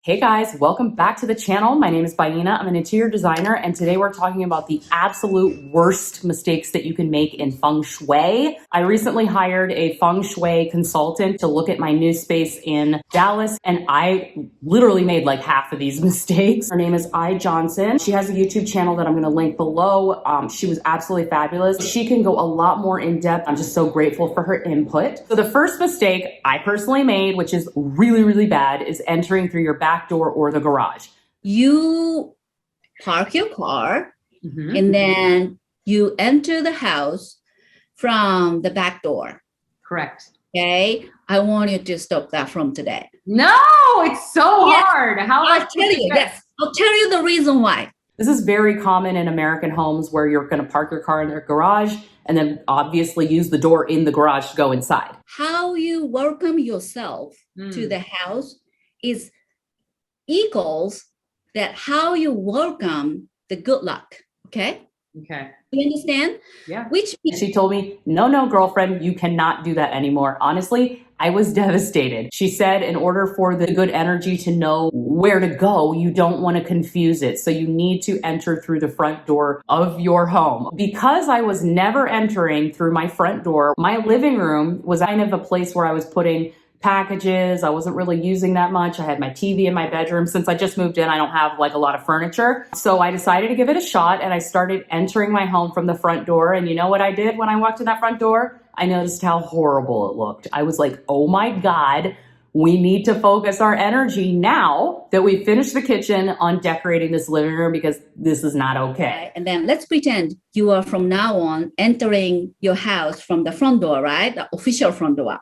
Hey guys, welcome back to the channel. My name is Baina. I'm an interior designer, and today we're talking about the absolute worst mistakes that you can make in Feng Shui. I recently hired a Feng Shui consultant to look at my new space in Dallas, and I literally made like half of these mistakes. Her name is I Johnson. She has a YouTube channel that I'm going to link below. She was absolutely fabulous. She can go a lot more in depth. I'm just so grateful for her input. So the first mistake I personally made, which is really, really bad, is entering through your back door or the garage. You park your car and then you enter the house from the back door. Correct. Okay. I want you to stop that from today. No, it's so hard. How I'll tell you. Yes. I'll tell you the reason why. This is very common in American homes where you're going to park your car in their garage and then obviously use the door in the garage to go inside. How you welcome yourself to the house is equals that how you welcome the good luck. Okay. Okay. You understand? Yeah. Which she told me, no, girlfriend, you cannot do that anymore. Honestly, I was devastated. She said in order for the good energy to know where to go, you don't want to confuse it. So you need to enter through the front door of your home. Because I was never entering through my front door, my living room was kind of a place where I was putting packages. I wasn't really using that much. I had my TV in my bedroom. Since I just moved in, I don't have like a lot of furniture. So I decided to give it a shot and I started entering my home from the front door. And you know what I did when I walked in that front door? I noticed how horrible it looked. I was like, oh my God, we need to focus our energy now that we finished the kitchen on decorating this living room because this is not okay. And then let's pretend you are from now on entering your house from the front door, right? The official front door.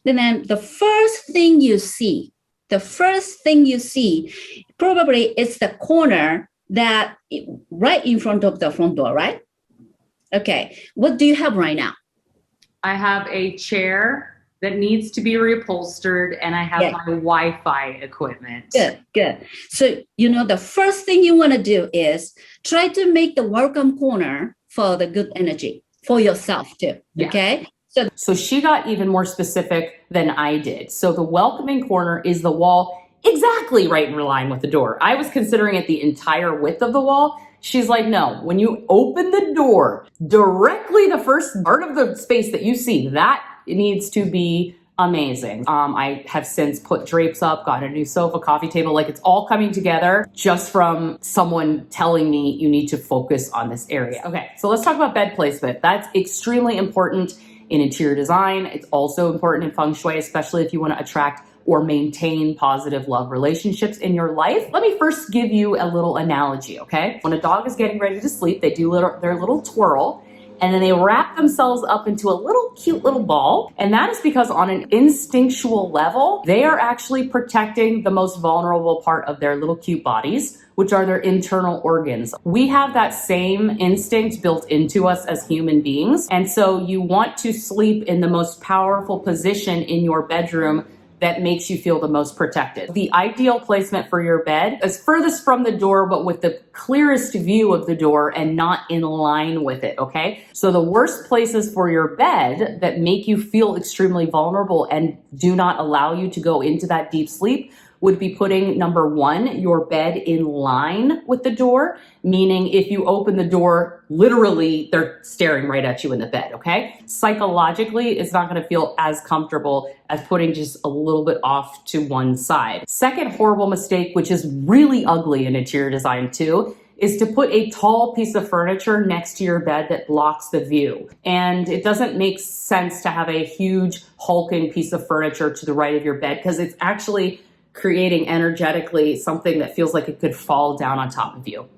Then the first thing you see probably is the corner that right in front of the front door, right? Okay. What do you have right now? I have a chair that needs to be reupholstered and I have my Wi-Fi equipment. Good. So, the first thing you want to do is try to make the welcome corner for the good energy for yourself too. Yeah. Okay. So she got even more specific than I did. So the welcoming corner is the wall exactly right in line with the door. I was considering it the entire width of the wall. She's like, no, when you open the door, directly the first part of the space that you see, that needs to be amazing. I have since put drapes up, got a new sofa, coffee table, like it's all coming together just from someone telling me you need to focus on this area. Okay, so let's talk about bed placement. That's extremely important in interior design. It's also important in Feng Shui, especially if you want to attract or maintain positive love relationships in your life. Let me first give you a little analogy, okay? When a dog is getting ready to sleep, they do their little twirl, and then they wrap themselves up into a little cute little ball. And that is because on an instinctual level, they are actually protecting the most vulnerable part of their little cute bodies, which are their internal organs. We have that same instinct built into us as human beings. And so you want to sleep in the most powerful position in your bedroom that makes you feel the most protected. The ideal placement for your bed is furthest from the door, but with the clearest view of the door and not in line with it, okay? So the worst places for your bed that make you feel extremely vulnerable and do not allow you to go into that deep sleep would be putting, number one, your bed in line with the door, meaning if you open the door, literally they're staring right at you in the bed, okay? Psychologically, it's not gonna feel as comfortable as putting just a little bit off to one side. Second horrible mistake, which is really ugly in interior design too, is to put a tall piece of furniture next to your bed that blocks the view. And it doesn't make sense to have a huge hulking piece of furniture to the right of your bed because it's actually creating energetically something that feels like it could fall down on top of you.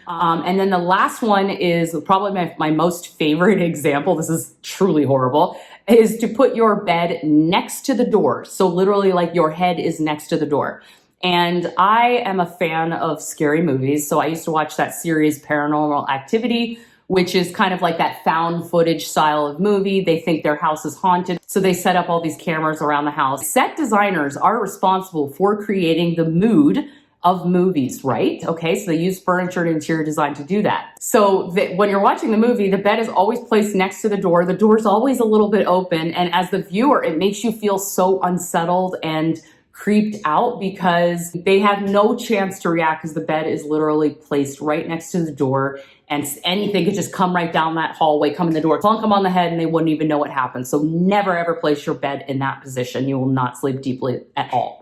And then the last one is probably my most favorite example. This is truly horrible, is to put your bed next to the door. So literally like your head is next to the door. And I am a fan of scary movies. So I used to watch that series Paranormal Activity, which is kind of like that found footage style of movie. They think their house is haunted, so they set up all these cameras around the house. Set designers are responsible for creating the mood of movies, right? Okay, so they use furniture and interior design to do that. So when you're watching the movie, the bed is always placed next to the door. The door's always a little bit open, and as the viewer, it makes you feel so unsettled and creeped out because they have no chance to react because the bed is literally placed right next to the door, and anything could just come right down that hallway, come in the door, clunk them on the head, and they wouldn't even know what happened. So never ever place your bed in that position. You will not sleep deeply at all.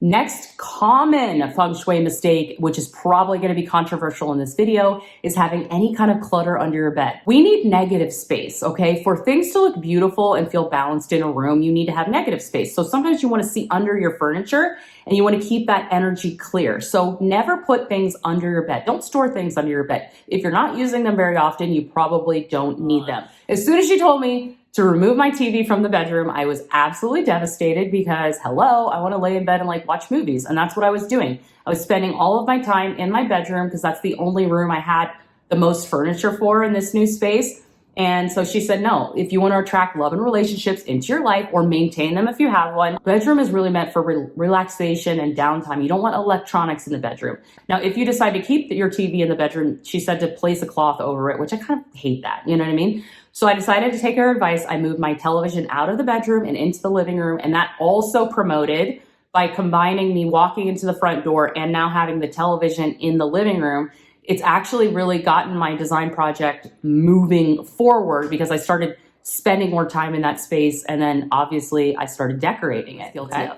Next common Feng Shui mistake, which is probably going to be controversial in this video, is having any kind of clutter under your bed. We need negative space, okay? For things to look beautiful and feel balanced in a room, you need to have negative space. So sometimes you want to see under your furniture and you want to keep that energy clear. So never put things under your bed. Don't store things under your bed. If you're not using them very often, you probably don't need them. As soon as she told me to remove my TV from the bedroom, I was absolutely devastated because, hello, I want to lay in bed and like watch movies. And that's what I was doing. I was spending all of my time in my bedroom because that's the only room I had the most furniture for in this new space. And so she said, no, if you want to attract love and relationships into your life or maintain them if you have one, bedroom is really meant for relaxation and downtime. You don't want electronics in the bedroom. Now, if you decide to keep your TV in the bedroom, she said to place a cloth over it, which I kind of hate that. You know what I mean? So I decided to take her advice. I moved my television out of the bedroom and into the living room. And that also promoted by combining me walking into the front door and now having the television in the living room. It's actually really gotten my design project moving forward because I started spending more time in that space. And then obviously I started decorating it. Okay.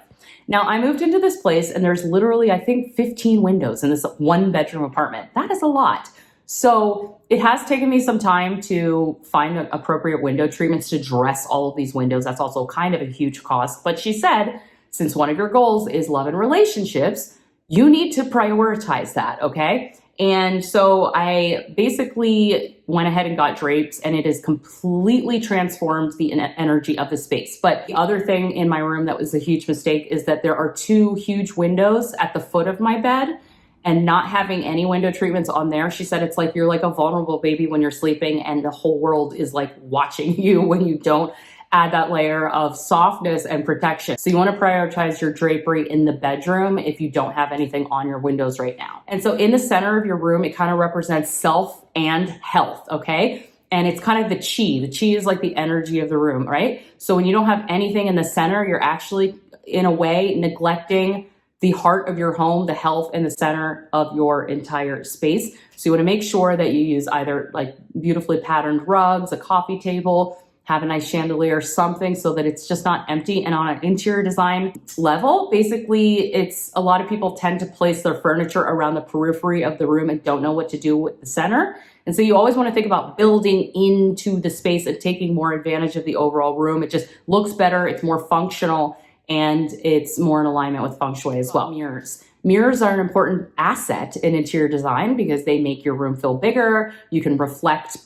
Now I moved into this place and there's literally, I think 15 windows in this one bedroom apartment. That is a lot. So it has taken me some time to find the appropriate window treatments to dress all of these windows. That's also kind of a huge cost. But she said, since one of your goals is love and relationships, you need to prioritize that, okay? And so I basically went ahead and got drapes, and it has completely transformed the energy of the space. But the other thing in my room that was a huge mistake is that there are 2 huge windows at the foot of my bed, and not having any window treatments on there. She said it's like you're like a vulnerable baby when you're sleeping and the whole world is like watching you when you don't add that layer of softness and protection. So you want to prioritize your drapery in the bedroom if you don't have anything on your windows right now. And so in the center of your room, it kind of represents self and health, okay? And it's kind of the chi. The chi is like the energy of the room, right? So when you don't have anything in the center, you're actually, in a way, neglecting the heart of your home, the health in the center of your entire space. So you want to make sure that you use either like beautifully patterned rugs, a coffee table, have a nice chandelier, something so that it's just not empty. And on an interior design level, basically it's a lot of people tend to place their furniture around the periphery of the room and don't know what to do with the center. And so you always want to think about building into the space and taking more advantage of the overall room. It just looks better, it's more functional, and it's more in alignment with Feng Shui as well. Mirrors. Mirrors are an important asset in interior design because they make your room feel bigger. You can reflect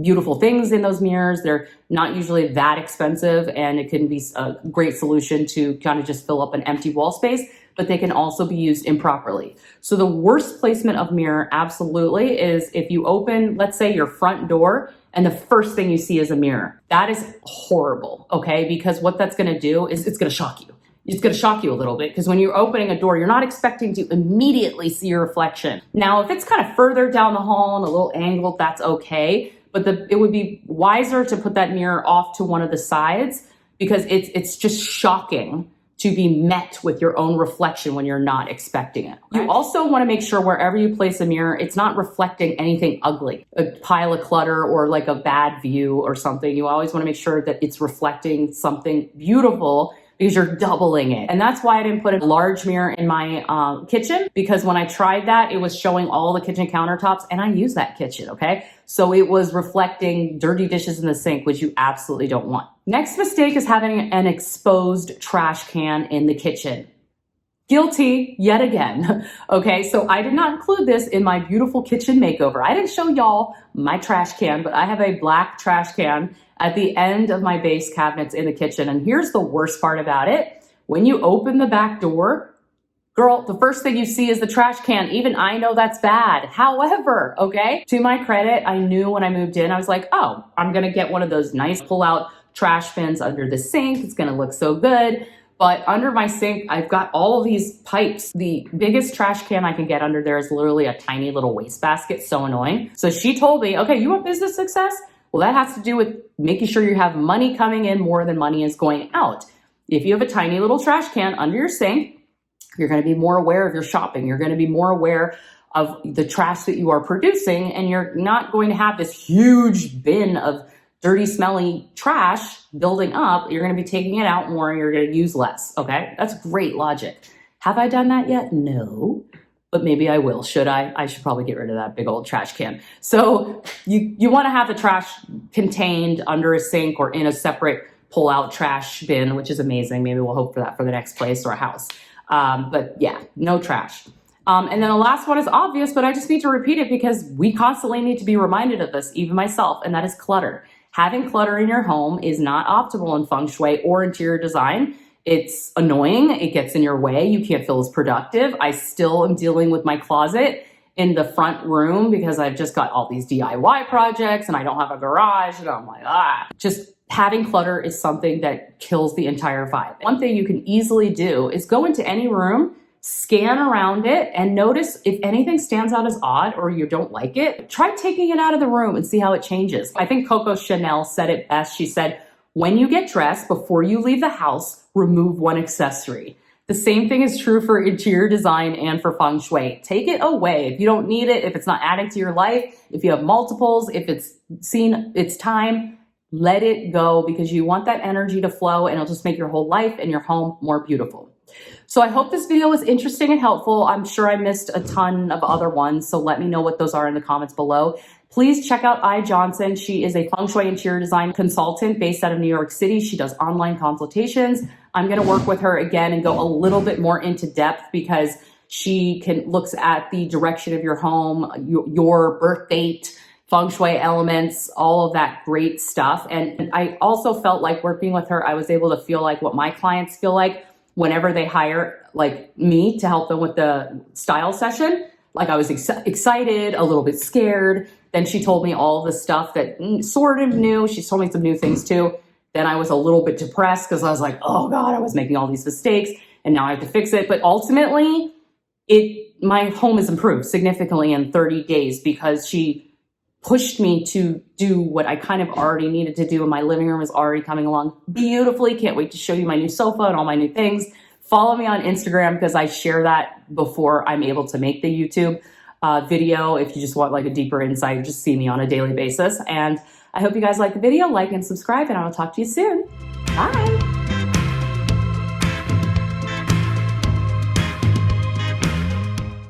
beautiful things in those mirrors. They're not usually that expensive, and it can be a great solution to kind of just fill up an empty wall space, but they can also be used improperly. So the worst placement of mirror absolutely is if you open, let's say, your front door and the first thing you see is a mirror. That is horrible, okay? Because what that's gonna do is it's gonna shock you. It's gonna shock you a little bit because when you're opening a door, you're not expecting to immediately see your reflection. Now, if it's kind of further down the hall and a little angled, that's okay. But it would be wiser to put that mirror off to one of the sides because it's just shocking to be met with your own reflection when you're not expecting it. You also want to make sure wherever you place a mirror, it's not reflecting anything ugly, a pile of clutter or like a bad view or something. You always want to make sure that it's reflecting something beautiful because you're doubling it. And that's why I didn't put a large mirror in my kitchen, because when I tried that, it was showing all the kitchen countertops, and I use that kitchen, okay? So it was reflecting dirty dishes in the sink, which you absolutely don't want. Next mistake is having an exposed trash can in the kitchen. Guilty yet again. Okay, so I did not include this in my beautiful kitchen makeover. I didn't show y'all my trash can, but I have a black trash can at the end of my base cabinets in the kitchen. And here's the worst part about it. When you open the back door, girl, the first thing you see is the trash can. Even I know that's bad. However, okay, to my credit, I knew when I moved in, I was like, oh, I'm gonna get one of those nice pull-out trash bins under the sink. It's gonna look so good. But under my sink, I've got all of these pipes. The biggest trash can I can get under there is literally a tiny little wastebasket. So annoying. So she told me, okay, you want business success? Well, that has to do with making sure you have money coming in more than money is going out. If you have a tiny little trash can under your sink, you're going to be more aware of your shopping. You're going to be more aware of the trash that you are producing, and you're not going to have this huge bin of dirty, smelly trash building up. You're going to be taking it out more and you're going to use less. Okay. That's great logic. Have I done that yet? No, but maybe I will. Should I? I should probably get rid of that big old trash can. So you want to have the trash contained under a sink or in a separate pull-out trash bin, which is amazing. Maybe we'll hope for that for the next place or a house. But yeah, no trash. And then the last one is obvious, but I just need to repeat it because we constantly need to be reminded of this, even myself, and that is clutter. Having clutter in your home is not optimal in Feng Shui or interior design. It's annoying. It gets in your way. You can't feel as productive. I still am dealing with my closet in the front room because I've just got all these DIY projects and I don't have a garage, and I'm like, just having clutter is something that kills the entire vibe. One thing you can easily do is go into any room, scan around it, and notice if anything stands out as odd or you don't like it. Try taking it out of the room and see how it changes. I think Coco Chanel said it best. She said, when you get dressed, before you leave the house, remove one accessory. The same thing is true for interior design and for Feng Shui. Take it away. If you don't need it, if it's not adding to your life, if you have multiples, if it's seen its time, let it go, because you want that energy to flow and it'll just make your whole life and your home more beautiful. So I hope this video was interesting and helpful. I'm sure I missed a ton of other ones, so let me know what those are in the comments below. Please check out I Johnson. She is a Feng Shui interior design consultant based out of New York City. She does online consultations. I'm going to work with her again and go a little bit more into depth because she looks at the direction of your home, your birth date, Feng Shui elements, all of that great stuff. And I also felt like working with her, I was able to feel like what my clients feel like whenever they hire like me to help them with the style session. Like I was excited, a little bit scared. Then she told me all the stuff that sort of new. She's told me some new things too. Then I was a little bit depressed because I was like, oh God, I was making all these mistakes and now I have to fix it. But ultimately, my home has improved significantly in 30 days because she pushed me to do what I kind of already needed to do, and my living room is already coming along beautifully. Can't wait to show you my new sofa and all my new things. Follow me on Instagram because I share that before I'm able to make the YouTube video. If you just want like a deeper insight, just see me on a daily basis. And I hope you guys like the video, like and subscribe, and I will talk to you soon. Bye.